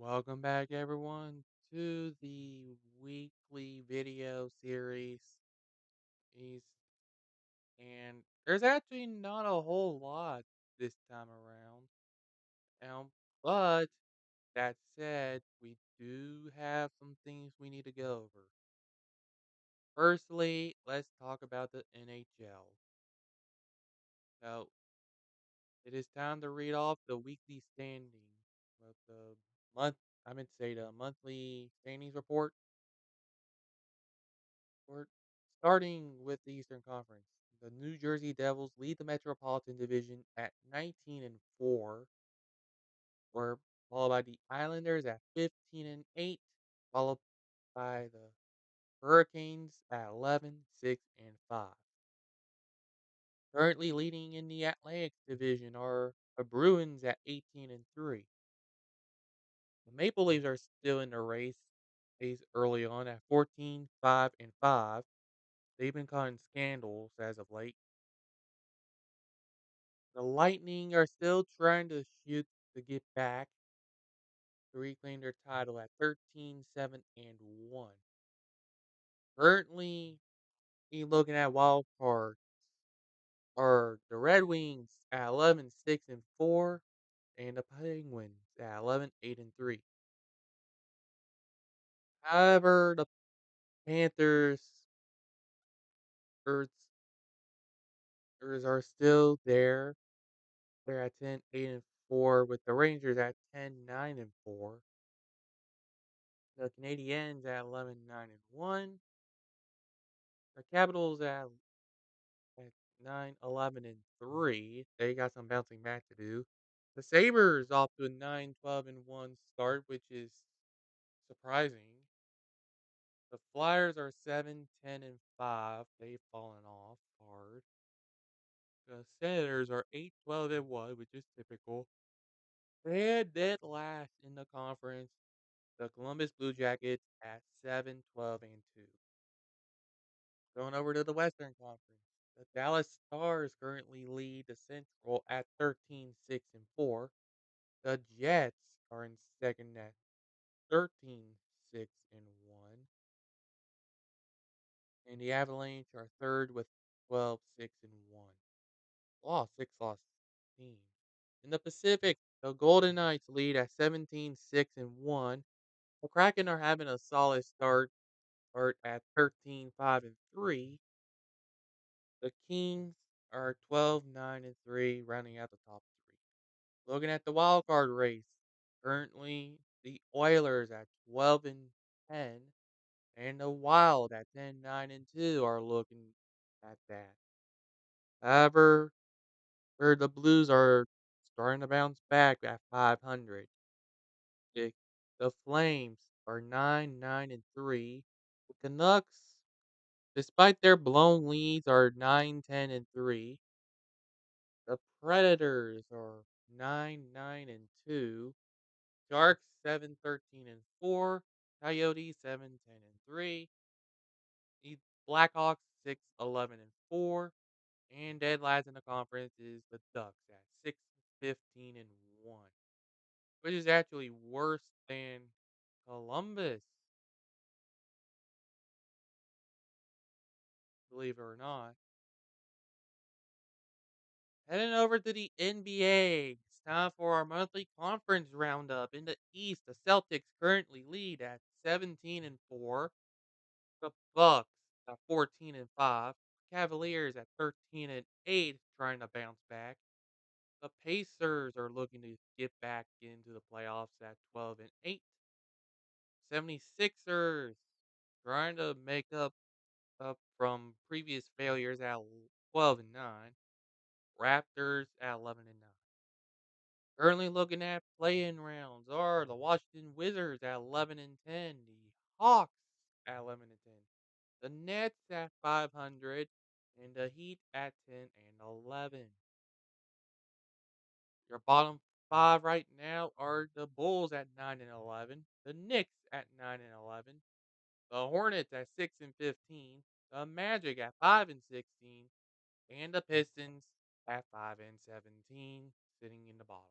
Welcome back, everyone, to the weekly video series. Is and there's actually not a whole lot this time around. But that said, we do have some things we need to go over. Firstly, let's talk about the NHL. So it is time to read off the weekly standings of the month. I meant to say the monthly standings report. We're starting with the Eastern Conference. The New Jersey Devils lead the Metropolitan Division at 19 and 4. We're followed by the Islanders at 15 and 8, followed by the Hurricanes at 11, 6 and 5. Currently leading in the Atlantic Division are the Bruins at 18 and 3. The Maple Leafs are still in the race early on at 14, 5 and 5. They've been causing scandals as of late. The Lightning are still trying to shoot to get back to reclaim their title at 13, 7 and 1. Currently, looking at wild cards are the Red Wings at 11, 6 and 4, and the Penguins at 11, 8 and 3. However, the Panthers Earths, are still there. They're at 10, 8 and 4, with the Rangers at 10, 9 and 4. The Canadiens at 11, 9 and 1. The Capitals at 9, 11 and 3. They got some bouncing back to do. The Sabres off to a 9, 12 and 1 start, which is surprising. The Flyers are 7, 10 and 5. They've fallen off hard. The Senators are 8, 12 and 1, which is typical. And dead last in the conference, the Columbus Blue Jackets at 7, 12 and 2. Going over to the Western Conference. The Dallas Stars currently lead the Central at 13, 6 and 4. The Jets are in second at 13, 6 and 1. And the Avalanche are third with 12, 6 and 1. Lost team. In the Pacific, the Golden Knights lead at 17, 6 and 1. The Kraken are having a solid start at 13, 5 and 3. The Kings are 12, 9 and 3, rounding out the top three. Looking at the wild card race, currently the Oilers at 12 and 10, and the Wild at 10, 9 and 2 are looking at that. However, where the Blues are starting to bounce back at 500. The, the Flames are 9, 9 and 3. The Canucks, despite their blown leads, are 9, 10 and 3. The Predators are 9, 9 and 2. Sharks 7, 13 and 4. Coyotes 7, 10 and 3. The Blackhawks 6, 11 and 4. And dead last in the conference is the Ducks at 6, 15 and 1, which is actually worse than Columbus, believe it or not. Heading over to the NBA. It's time for our monthly conference roundup. In the East, the Celtics currently lead at 17 and 4. The Bucks at 14 and 5. Cavaliers at 13 and 8, trying to bounce back. The Pacers are looking to get back into the playoffs at 12 and 8. 76ers trying to make up from previous failures at 12 and 9. Raptors at 11 and 9. Currently looking at play-in rounds are the Washington Wizards at 11 and 10, the Hawks at 11 and 10, the Nets at 500, and the Heat at 10 and 11. Your bottom five right now are the Bulls at 9 and 11, the Knicks at 9 and 11, the Hornets at 6 and 15, the Magic at 5 and 16, and the Pistons at 5 and 17, sitting in the bottom.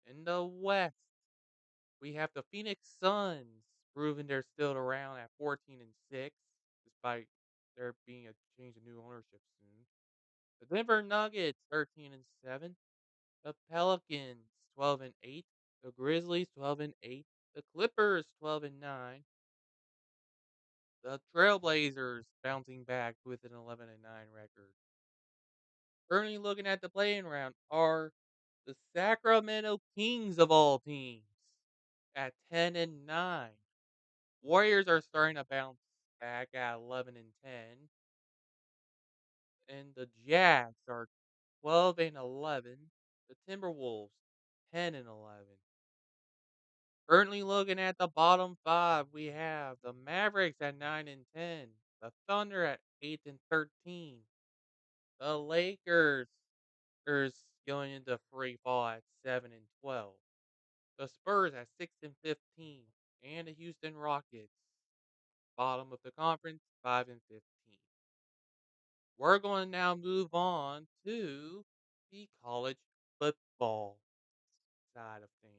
In the West, We have the Phoenix Suns proving they're still around at 14 and 6, despite there being a change of new ownership soon. The Denver Nuggets 13 and 7. The Pelicans 12 and 8. The Grizzlies 12 and 8. The Clippers 12 and 9. The Trailblazers bouncing back with an 11 and 9 record. Currently looking at the playing round are the Sacramento Kings of all teams at 10 and 9. Warriors are starting to bounce back at 11 and 10. And the Jazz are 12 and 11. The Timberwolves 10 and 11. Currently looking at the bottom five, we have the Mavericks at 9 and 10. The Thunder at 8 and 13. The Lakers is going into free fall at 7 and 12. The Spurs at 6 and 15. And the Houston Rockets, bottom of the conference, 5 and 15. We're going to now move on to the college football side of things.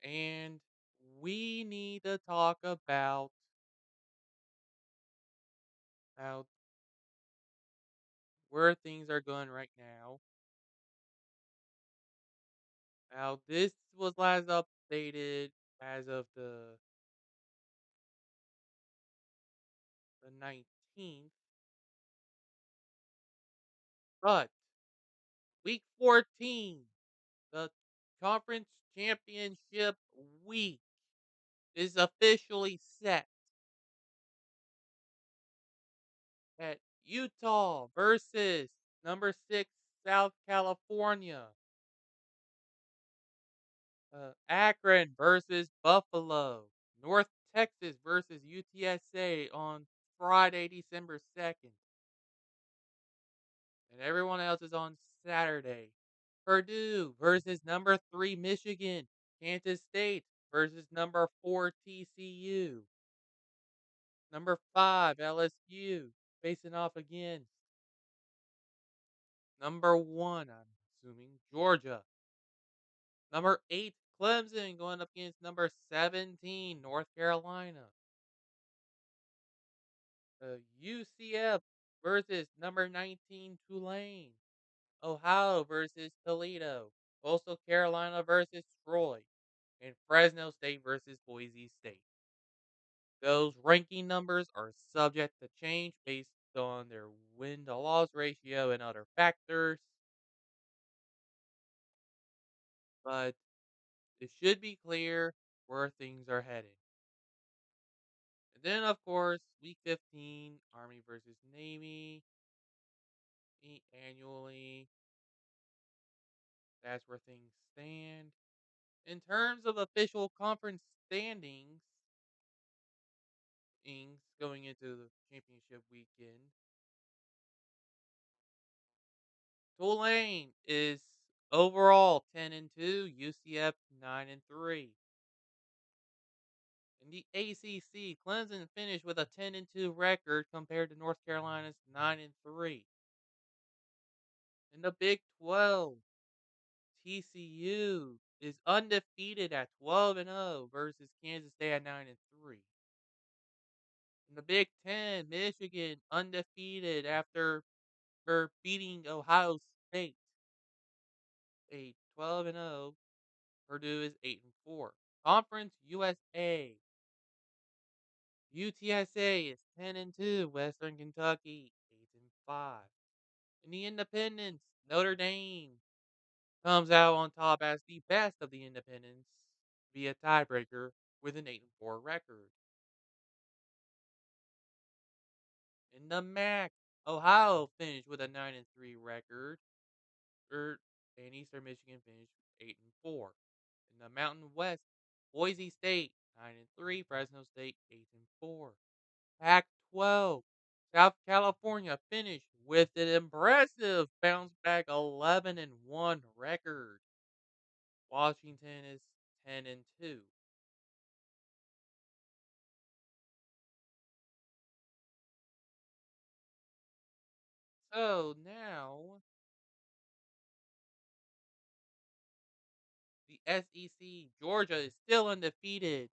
And we need to talk about how where things are going right now. How this was last updated as of the 19th, but week 14, the conference championship week is officially set at Utah versus number 6 South California. Akron versus Buffalo. North Texas versus UTSA on Friday, December 2nd. And everyone else is on Saturday. Purdue versus number 3 Michigan. Kansas State versus number 4 TCU. Number 5 LSU facing off against number 1, I'm assuming, Georgia. Number 8 Clemson going up against number 17 North Carolina. UCF versus number 19 Tulane. Ohio versus Toledo. Coastal Carolina versus Troy. And Fresno State versus Boise State. Those ranking numbers are subject to change based on their win to loss ratio and other factors, but it should be clear where things are headed. And then, of course, week 15, Army versus Navy, meet annually. That's where things stand. In terms of official conference standings, going into the championship weekend, Tulane is overall 10 and 2, UCF 9 and 3. In the ACC, Clemson finished with a 10 and 2 record compared to North Carolina's 9 and 3. In the Big 12, TCU is undefeated at 12 and 0 versus Kansas State at 9 and 3. In the Big 10, Michigan undefeated after beating Ohio State, a 12 and 0. Purdue is 8 and 4. Conference USA, UTSA is 10 and 2. Western Kentucky 8 and 5. In the Independents, Notre Dame comes out on top as the best of the Independents via tiebreaker with an 8 and 4 record. In the MAC, Ohio finished with a 9 and 3 record. And Eastern Michigan finished 8 and 4. In the Mountain West, Boise State 9 and 3, Fresno State 8 and 4. Pac-12, South California finished with an impressive bounce back 11 and 1 record. Washington is 10 and 2. So now, the SEC, Georgia is still undefeated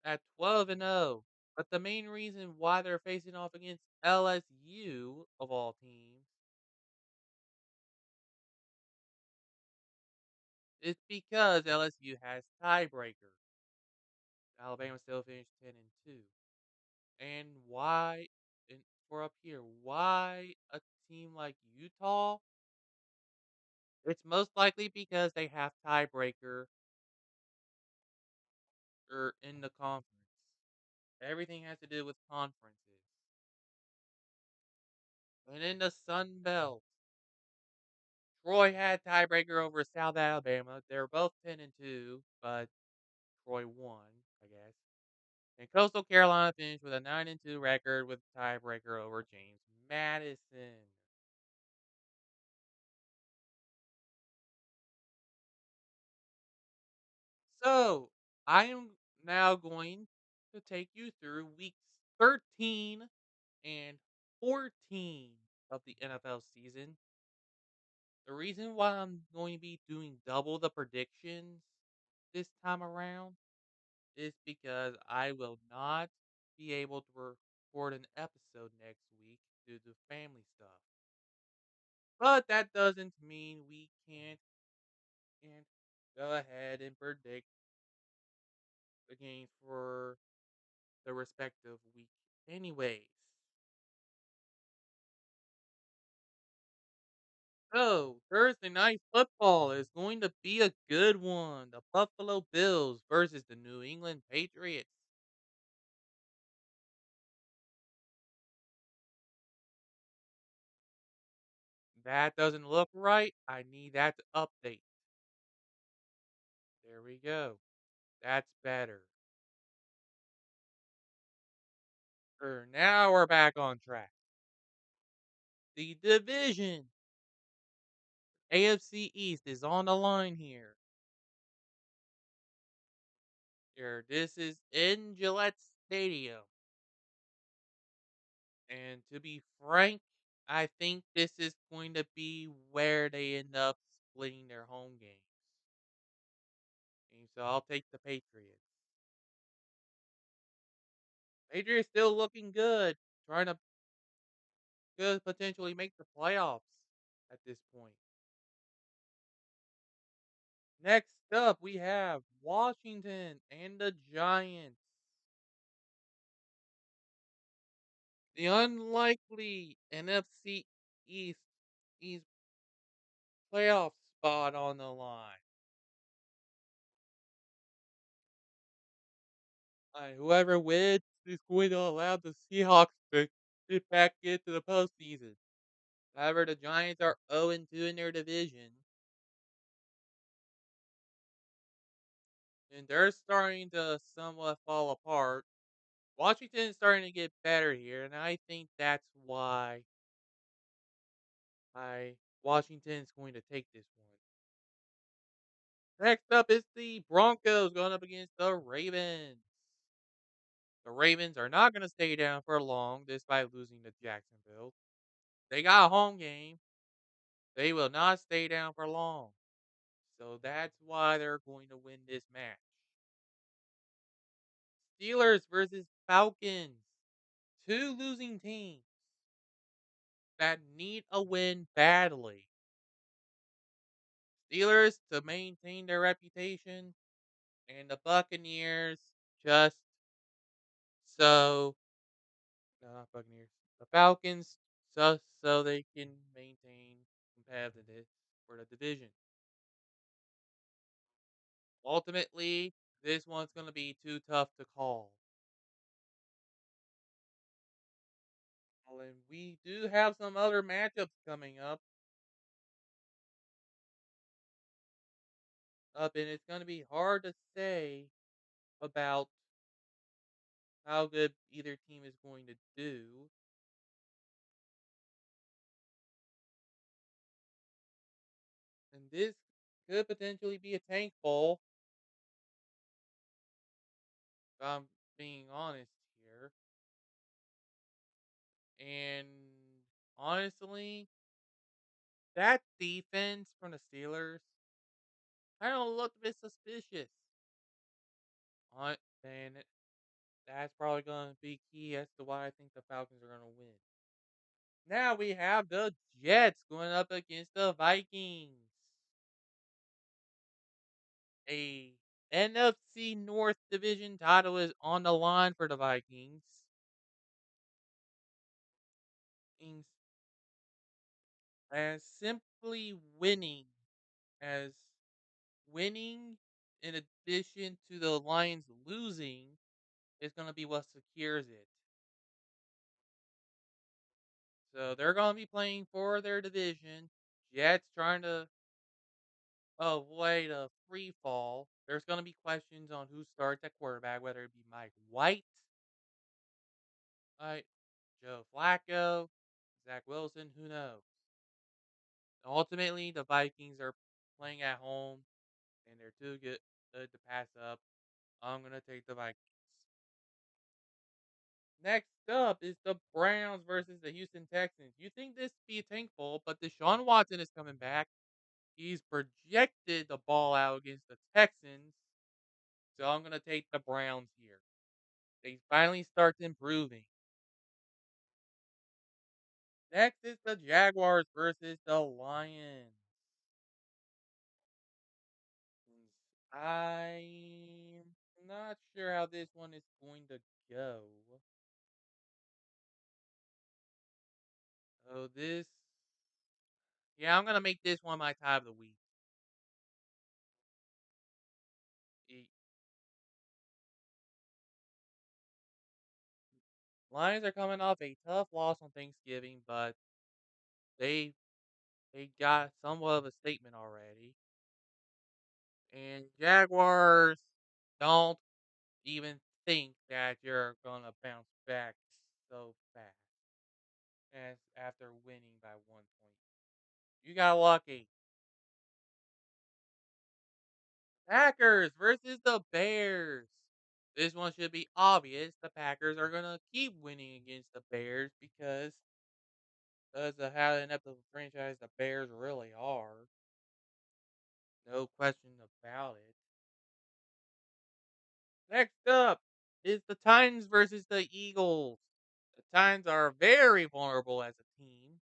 at 12-0. But the main reason why they're facing off against LSU, of all teams, is because LSU has tiebreaker. Alabama still finished 10-2. And why, and for up here, why a team like Utah? It's most likely because they have tiebreaker or in the conference. Everything has to do with conferences. And in the Sun Belt, Troy had tiebreaker over South Alabama. They were both 10-2, but Troy won, I guess. And Coastal Carolina finished with a 9-2 record with tiebreaker over James Madison. So I am now going to take you through weeks 13 and 14 of the NFL season. The reason why I'm going to be doing double the predictions this time around is because I will not be able to record an episode next week due to family stuff. But that doesn't mean we can't go ahead and predict the game for the respective week anyways. So, Thursday night football is going to be a good one. The Buffalo Bills versus the New England Patriots. That doesn't look right. I need that to update. There we go. That's better. Now we're back on track. The division AFC East is on the line here. This is in Gillette Stadium. And to be frank, I think this is going to be where they end up splitting their home games. And so I'll take the Patriots. Patriots still looking good, trying to could potentially make the playoffs at this point. Next up, we have Washington and the Giants. The unlikely NFC East playoff spot on the line. Whoever wins is going to allow the Seahawks to get back into the postseason. However, the Giants are 0-2 in their division, and they're starting to somewhat fall apart. Washington is starting to get better here, and I think that's why Washington is going to take this one. Next up is the Broncos going up against the Ravens. The Ravens are not going to stay down for long despite losing to Jacksonville. They got a home game. They will not stay down for long. So that's why they're going to win this match. Steelers versus Falcons. Two losing teams that need a win badly. Steelers to maintain their reputation, and the Buccaneers just so no, not Buccaneers. The Falcons just so they can maintain competitiveness for the division. Ultimately, this one's going to be too tough to call. Well, and we do have some other matchups coming up, and it's going to be hard to say about how good either team is going to do. And this could potentially be a tank bowl, if I'm being honest here. And honestly, that defense from the Steelers I don't look a bit suspicious. Alright, then that's probably gonna be key as to why I think the Falcons are gonna win. Now we have the Jets going up against the Vikings. A NFC North division title is on the line for the Vikings. Means as simply winning as winning in addition to the Lions losing is going to be what secures it. So they're going to be playing for their division. Jets trying to avoid a free fall. There's going to be questions on who starts at quarterback, whether it be Mike White, right, Joe Flacco, Zach Wilson, who knows. Ultimately, the Vikings are playing at home and they're too good to pass up. I'm going to take the Vikings. Next up is the Browns versus the Houston Texans. You think this be thankful, but Deshaun Watson is coming back. He's projected the ball out against the Texans. So I'm going to take the Browns here. They finally start improving. Next is the Jaguars versus the Lions. I'm not sure how this one is going to go. Oh, this. Yeah, I'm going to make this one my tie of the week. The Lions are coming off a tough loss on Thanksgiving, but they they got somewhat of a statement already. And Jaguars don't even think that you're gonna bounce back so fast as after winning by 1 point. You got lucky. Packers versus the Bears. This one should be obvious. The Packers are gonna keep winning against the Bears because of how inept of a franchise the Bears really are. No question about it. Next up is the Titans versus the Eagles. The Titans are very vulnerable as a team.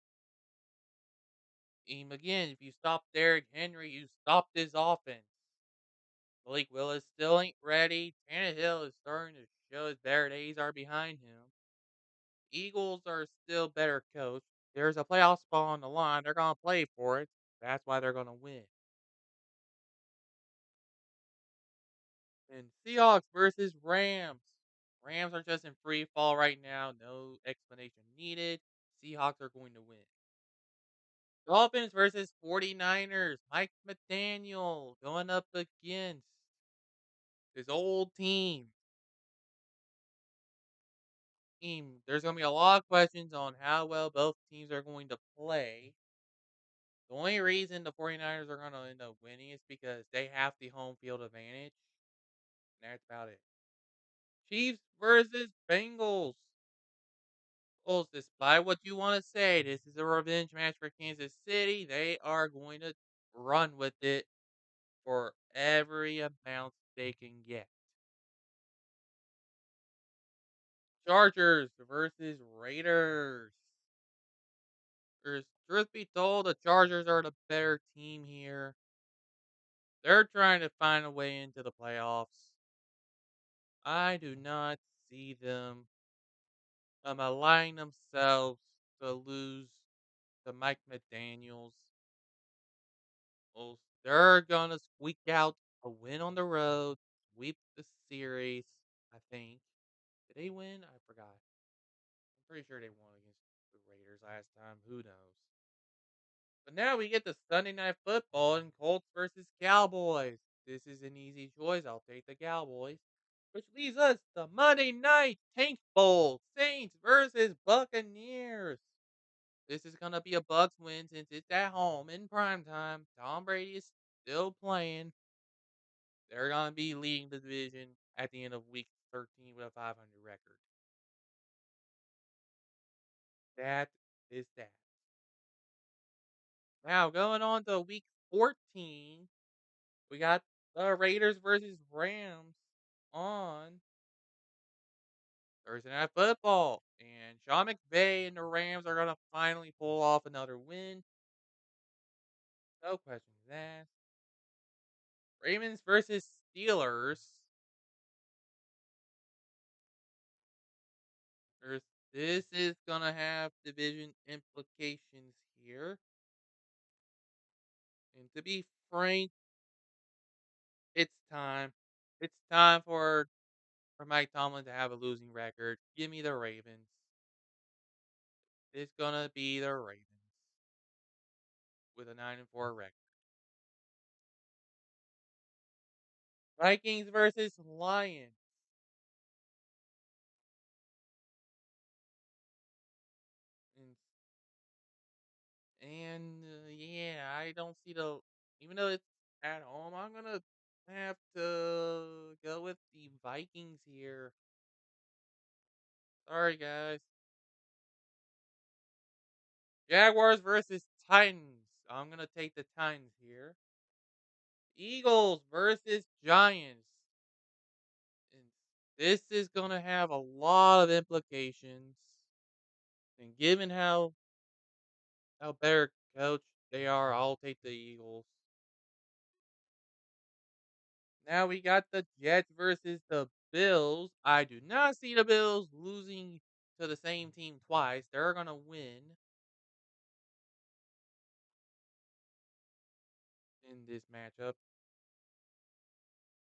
Team again, if you stop Derrick Henry, you stop this offense. Malik Willis still ain't ready. Tannehill is starting to show his better days are behind him. Eagles are still better coached. There's a playoff spot on the line. They're gonna play for it. That's why they're gonna win. And Seahawks versus Rams. Rams are just in free fall right now. No explanation needed. Seahawks are going to win. Dolphins versus 49ers. Mike McDaniel going up against his old team. There's going to be a lot of questions on how well both teams are going to play. The only reason the 49ers are going to end up winning is because they have the home field advantage. And that's about it. Chiefs versus Bengals. Bulls, despite what you want to say, this is a revenge match for Kansas City. They are going to run with it for every amount they can get. Chargers versus Raiders. Truth be told, the Chargers are the better team here. They're trying to find a way into the playoffs. I do not see them allowing themselves to lose to Mike McDaniels. Well, they're gonna squeak out a win on the road, sweep the series, I think. Did they win? I forgot. I'm pretty sure they won against the Raiders last time. Who knows? But now we get the Sunday night football and Colts versus Cowboys. This is an easy choice. I'll take the Cowboys. Which leaves us the Monday night Tank Bowl. Saints versus Buccaneers. This is gonna be a Bucks win since it's at home in prime time. Tom Brady is still playing. They're gonna be leading the division at the end of week 13 with a 500 record. That is that. Now going on to week 14, We got the Raiders versus Rams on Thursday Night Football. And Sean McVay and the Rams are going to finally pull off another win. No questions asked. Ravens versus Steelers. There's, this is going to have division implications here. And to be frank, it's time. It's time for Mike Tomlin to have a losing record. Give me the Ravens. It's gonna be the Ravens with a 9-4 record. Vikings versus Lions. And, yeah, I don't see the. Even though it's at home, I'm gonna have to go with the Vikings here. Sorry, guys. Jaguars versus Titans. I'm gonna take the Titans here. Eagles versus Giants. And this is gonna have a lot of implications. And given how better coach they are, I'll take the Eagles. Now we got the Jets versus the Bills. I do not see the Bills losing to the same team twice. They're gonna win in this matchup.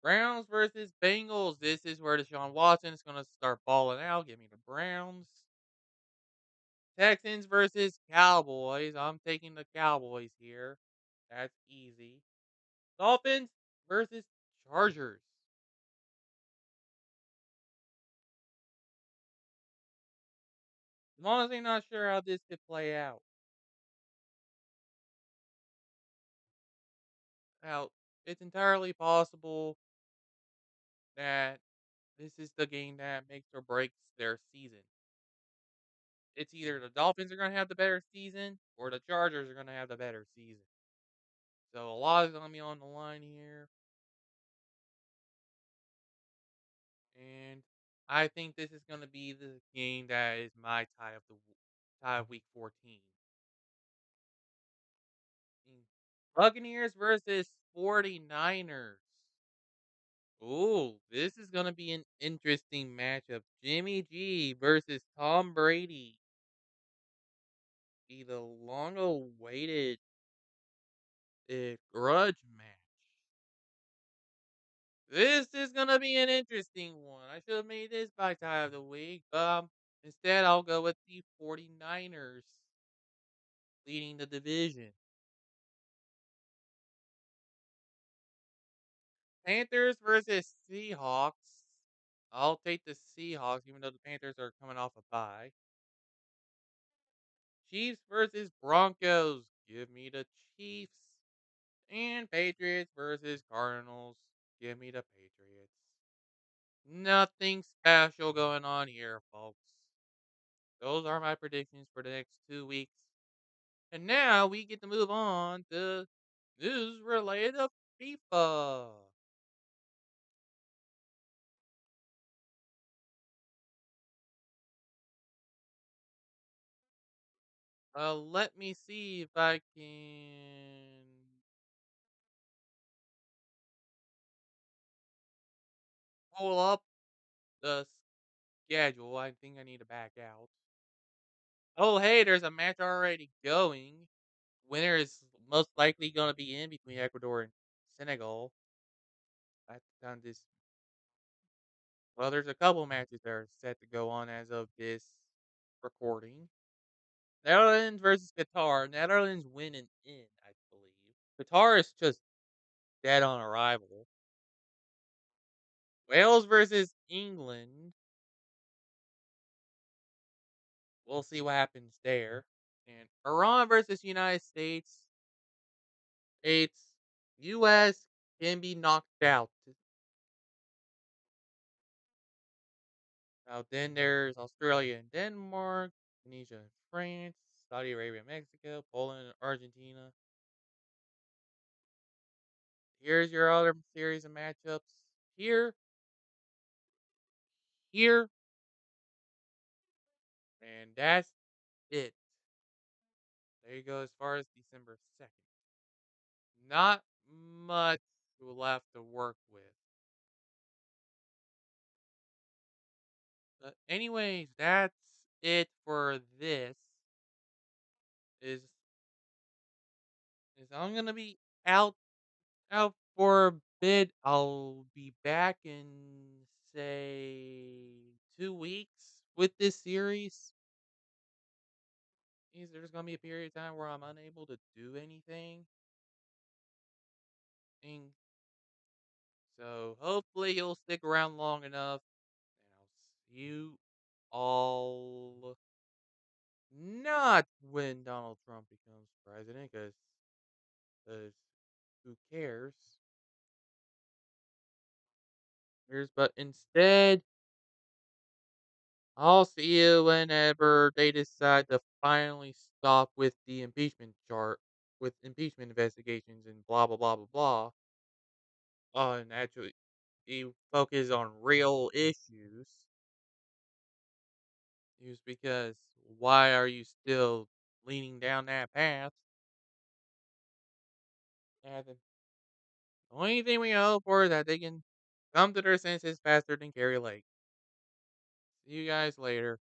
Browns versus Bengals. This is where Deshaun Watson is gonna start balling out. Give me the Browns. Texans versus Cowboys. I'm taking the Cowboys here. That's easy. Dolphins versus Chargers. I'm honestly not sure how this could play out. Now, it's entirely possible that this is the game that makes or breaks their season. It's either the Dolphins are going to have the better season or the Chargers are going to have the better season. So a lot is going to be on the line here. And I think this is going to be the game that is my tie of week 14. Buccaneers versus 49ers. Ooh, this is gonna be an interesting matchup. Jimmy G versus Tom Brady. Be the long-awaited grudge match. This is gonna be an interesting one. I should have made this by tie of the week, but instead I'll go with the 49ers leading the division. Panthers versus Seahawks. I'll take the Seahawks, even though the Panthers are coming off a bye. Chiefs versus Broncos. Give me the Chiefs. And Patriots versus Cardinals. Give me the Patriots. Nothing special going on here, folks. Those are my predictions for the next 2 weeks. And now we get to move on to news related to FIFA. Let me see if I can pull up the schedule. I think I need to back out. Oh, hey, there's a match already going. Winner is most likely going to be in between Ecuador and Senegal. I found this. Well, there's a couple matches that are set to go on as of this recording. Netherlands versus Qatar. Netherlands winning in, I believe. Qatar is just dead on arrival. Wales versus England. We'll see what happens there. And Iran versus United States. It's U.S. can be knocked out. Now then there's Australia and Denmark, Tunisia and France, Saudi Arabia and Mexico, Poland and Argentina. Here's your other series of matchups. Here, here, and that's it. There you go as far as December 2nd. Not much left to work with. But anyways, that's it for this. Is is I'm gonna be out for a bit. I'll be back in say 2 weeks with this series. Is there's gonna be a period of time where I'm unable to do anything. And so hopefully you'll stick around long enough and I'll see you all not when Donald Trump becomes president, because who cares? But instead, I'll see you whenever they decide to finally stop with the impeachment chart, with impeachment investigations and blah blah blah blah blah. And actually, you focus on real issues. Is because why are you still leaning down that path? And the only thing we hope for is that they can come to their senses faster than Carrie Lake. See you guys later.